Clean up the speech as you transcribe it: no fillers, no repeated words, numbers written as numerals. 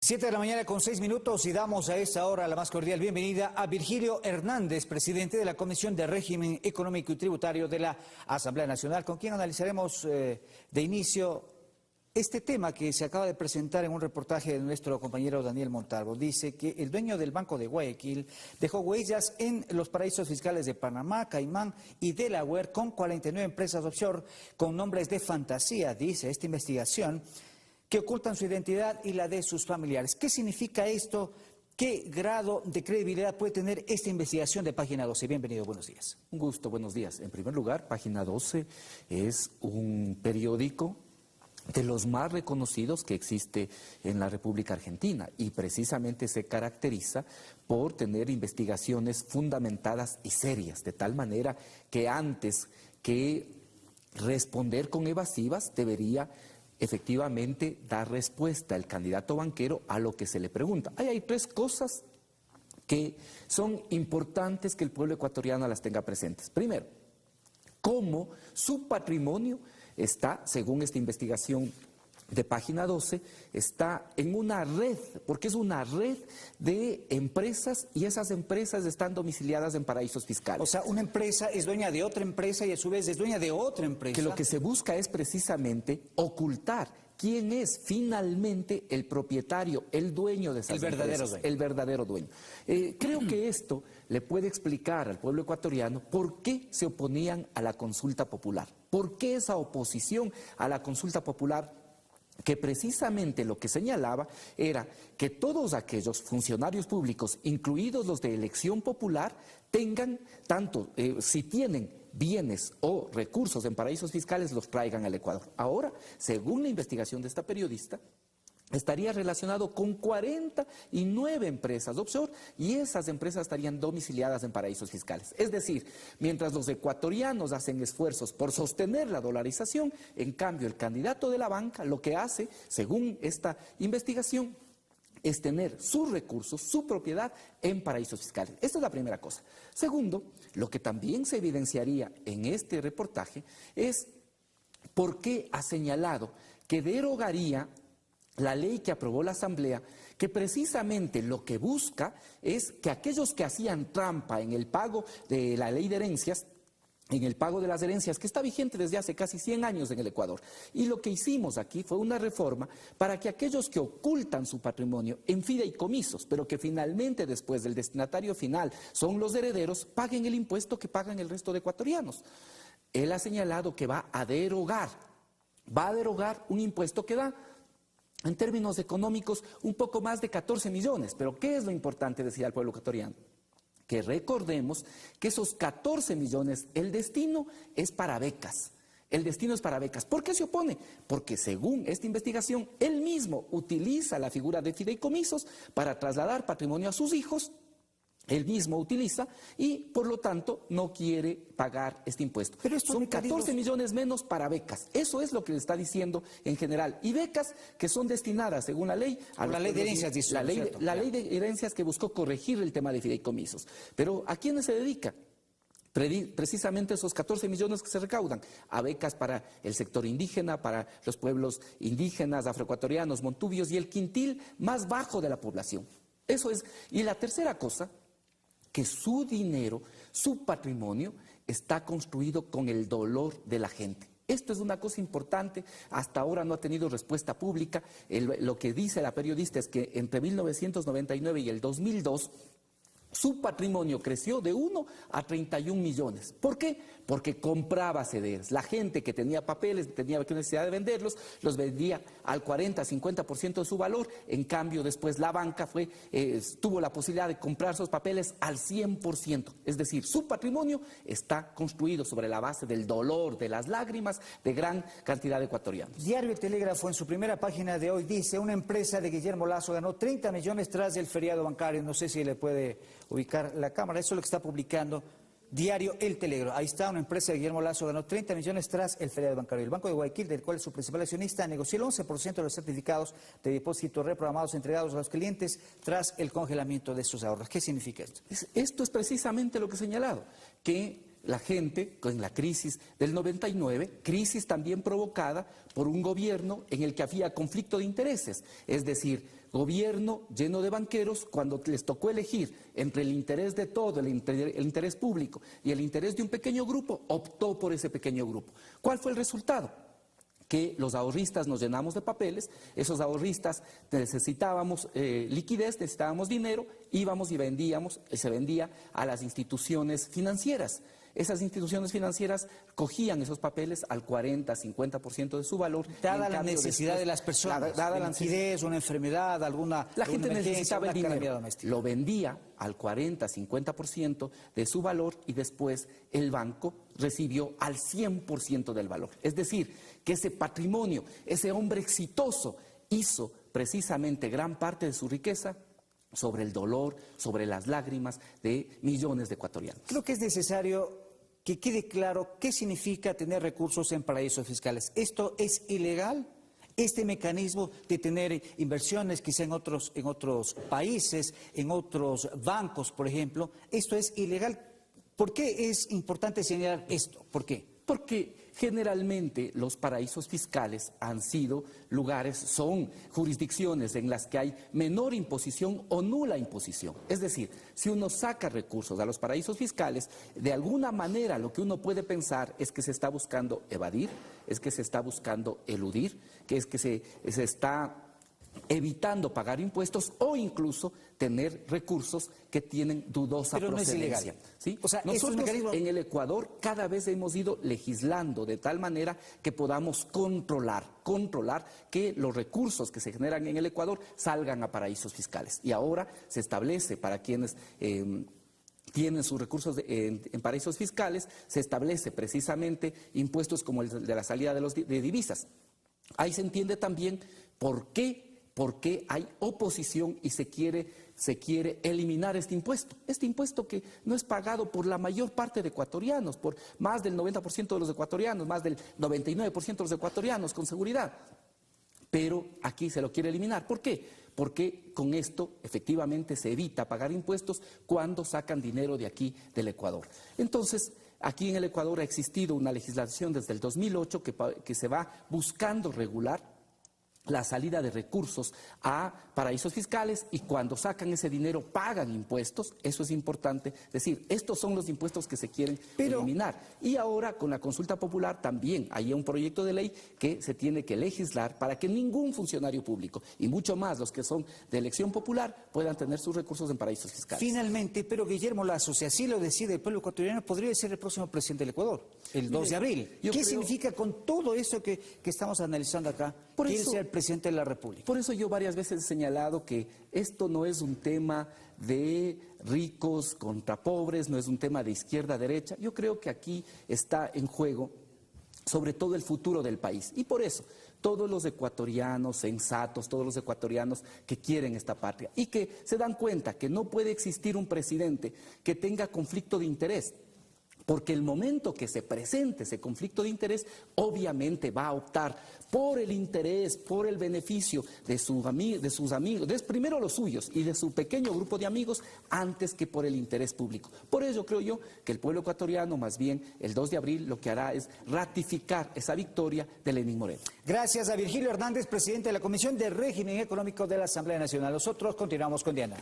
7 de la mañana con 6 minutos y damos a esta hora la más cordial bienvenida a Virgilio Hernández, presidente de la Comisión de Régimen Económico y Tributario de la Asamblea Nacional, con quien analizaremos de inicio este tema que se acaba de presentar en un reportaje de nuestro compañero Daniel Montalvo. Dice que el dueño del Banco de Guayaquil dejó huellas en los paraísos fiscales de Panamá, Caimán y Delaware con 49 empresas offshore con nombres de fantasía, dice esta investigación, que ocultan su identidad y la de sus familiares. ¿Qué significa esto? ¿Qué grado de credibilidad puede tener esta investigación de Página 12? Bienvenido, buenos días. Un gusto, buenos días. En primer lugar, Página 12 es un periódico de los más reconocidos que existe en la República Argentina y precisamente se caracteriza por tener investigaciones fundamentadas y serias, de tal manera que antes que responder con evasivas debería efectivamente dar respuesta el candidato banquero a lo que se le pregunta. Hay tres cosas que son importantes que el pueblo ecuatoriano las tenga presentes. Primero, cómo su patrimonio está, según esta investigación de Página 12, está en una red, porque es una red de empresas y esas empresas están domiciliadas en paraísos fiscales. O sea, una empresa es dueña de otra empresa y a su vez es dueña de otra empresa. Que lo que se busca es precisamente ocultar quién es finalmente el propietario, el dueño de esas empresas. El verdadero dueño. Creo que esto le puede explicar al pueblo ecuatoriano por qué se oponían a la consulta popular, por qué esa oposición a la consulta popular, que precisamente lo que señalaba era que todos aquellos funcionarios públicos, incluidos los de elección popular, tengan, tanto si tienen bienes o recursos en paraísos fiscales, los traigan al Ecuador. Ahora, según la investigación de esta periodista, estaría relacionado con 49 empresas offshore y esas empresas estarían domiciliadas en paraísos fiscales. Es decir, mientras los ecuatorianos hacen esfuerzos por sostener la dolarización, en cambio el candidato de la banca lo que hace, según esta investigación, es tener sus recursos, su propiedad en paraísos fiscales. Esta es la primera cosa. Segundo, lo que también se evidenciaría en este reportaje es por qué ha señalado que derogaría la ley que aprobó la Asamblea, que precisamente lo que busca es que aquellos que hacían trampa en el pago de la ley de herencias, en el pago de las herencias, que está vigente desde hace casi 100 años en el Ecuador. Y lo que hicimos aquí fue una reforma para que aquellos que ocultan su patrimonio en fideicomisos, pero que finalmente después del destinatario final son los herederos, paguen el impuesto que pagan el resto de ecuatorianos. Él ha señalado que va a derogar un impuesto que da, en términos económicos, un poco más de 14 millones. Pero ¿qué es lo importante decir al pueblo ecuatoriano? Que recordemos que esos 14 millones, el destino es para becas. El destino es para becas. ¿Por qué se opone? Porque según esta investigación, él mismo utiliza la figura de fideicomisos para trasladar patrimonio a sus hijos. Él mismo utiliza y, por lo tanto, no quiere pagar este impuesto. Pero son 14 millones menos para becas. Eso es lo que le está diciendo en general. Y becas que son destinadas, según la ley, a la ley de herencias, dice, la ley de herencias que buscó corregir el tema de fideicomisos. Pero ¿a quiénes se dedica? Precisamente esos 14 millones que se recaudan a becas para el sector indígena, para los pueblos indígenas, afroecuatorianos, montubios y el quintil más bajo de la población. Eso es. Y la tercera cosa, que su dinero, su patrimonio, está construido con el dolor de la gente. Esto es una cosa importante, hasta ahora no ha tenido respuesta pública. Lo que dice la periodista es que entre 1999 y el 2002, su patrimonio creció de 1 a 31 millones. ¿Por qué? Porque compraba CDRs. La gente que tenía papeles, tenía necesidad de venderlos, los vendía al 40, 50% de su valor. En cambio, después la banca tuvo la posibilidad de comprar esos papeles al 100%. Es decir, su patrimonio está construido sobre la base del dolor, de las lágrimas de gran cantidad de ecuatorianos. Diario El Telégrafo en su primera página de hoy dice: una empresa de Guillermo Lasso ganó 30 millones tras el feriado bancario. No sé si le puede ubicar la cámara. Eso es lo que está publicando Diario El Telégrafo. Ahí está, una empresa de Guillermo Lasso ganó 30 millones tras el feriado bancario. El Banco de Guayaquil, del cual es su principal accionista, negoció el 11% de los certificados de depósito reprogramados entregados a los clientes tras el congelamiento de sus ahorros. ¿Qué significa esto? Esto es precisamente lo que he señalado, que la gente con la crisis del 99, crisis también provocada por un gobierno en el que había conflicto de intereses, es decir, gobierno lleno de banqueros. Cuando les tocó elegir entre el interés de todo, el interés público y el interés de un pequeño grupo, optó por ese pequeño grupo. ¿Cuál fue el resultado? Que los ahorristas nos llenamos de papeles, esos ahorristas necesitábamos liquidez, necesitábamos dinero, íbamos y vendíamos, se vendía a las instituciones financieras. Esas instituciones financieras cogían esos papeles al 40, 50% de su valor. Dada la necesidad de las personas, dada la liquidez, una enfermedad, la gente necesitaba el dinero, lo vendía al 40, 50% de su valor y después el banco recibió al 100% del valor. Es decir, que ese patrimonio, ese hombre exitoso hizo precisamente gran parte de su riqueza sobre el dolor, sobre las lágrimas de millones de ecuatorianos. Creo que es necesario que quede claro qué significa tener recursos en paraísos fiscales. ¿Esto es ilegal? Este mecanismo de tener inversiones quizá en otros países, en otros bancos, por ejemplo, ¿esto es ilegal? ¿Por qué es importante señalar esto? ¿Por qué? Porque generalmente los paraísos fiscales han sido lugares, son jurisdicciones en las que hay menor imposición o nula imposición. Es decir, si uno saca recursos a los paraísos fiscales, de alguna manera lo que uno puede pensar es que se está buscando evadir, es que se está buscando eludir, que es que se está evitando pagar impuestos o incluso tener recursos que tienen dudosa procedencia. No es ilegal. ¿Sí? O sea, nosotros en el Ecuador cada vez hemos ido legislando de tal manera que podamos controlar que los recursos que se generan en el Ecuador salgan a paraísos fiscales. Y ahora se establece para quienes tienen sus recursos en paraísos fiscales, se establece precisamente impuestos como el de la salida de divisas. Ahí se entiende también por qué hay oposición y se quiere eliminar este impuesto que no es pagado por la mayor parte de ecuatorianos, por más del 90% de los ecuatorianos, más del 99% de los ecuatorianos, con seguridad. Pero aquí se lo quiere eliminar. ¿Por qué? Porque con esto efectivamente se evita pagar impuestos cuando sacan dinero de aquí, del Ecuador. Entonces, aquí en el Ecuador ha existido una legislación desde el 2008 que se va buscando regular la salida de recursos a paraísos fiscales y cuando sacan ese dinero pagan impuestos. Eso es importante. Es decir, estos son los impuestos que se quieren eliminar. Y ahora con la consulta popular también hay un proyecto de ley que se tiene que legislar para que ningún funcionario público y mucho más los que son de elección popular puedan tener sus recursos en paraísos fiscales. Finalmente, pero Guillermo Lasso, si así lo decide el pueblo ecuatoriano, podría ser el próximo presidente del Ecuador, el 2 de abril. ¿Qué significa con todo eso que estamos analizando acá? ¿Quién sea el presidente de la República? Por eso yo varias veces he señalado que esto no es un tema de ricos contra pobres, no es un tema de izquierda-derecha. Yo creo que aquí está en juego sobre todo el futuro del país. Y por eso, todos los ecuatorianos sensatos, todos los ecuatorianos que quieren esta patria y que se dan cuenta que no puede existir un presidente que tenga conflicto de interés, porque el momento que se presente ese conflicto de interés, obviamente va a optar por el interés, por el beneficio de sus amigos, primero los suyos y de su pequeño grupo de amigos, antes que por el interés público. Por ello creo yo que el pueblo ecuatoriano, más bien el 2 de abril, lo que hará es ratificar esa victoria de Lenín Moreno. Gracias a Virgilio Hernández, presidente de la Comisión de Régimen Económico de la Asamblea Nacional. Nosotros continuamos con Diana.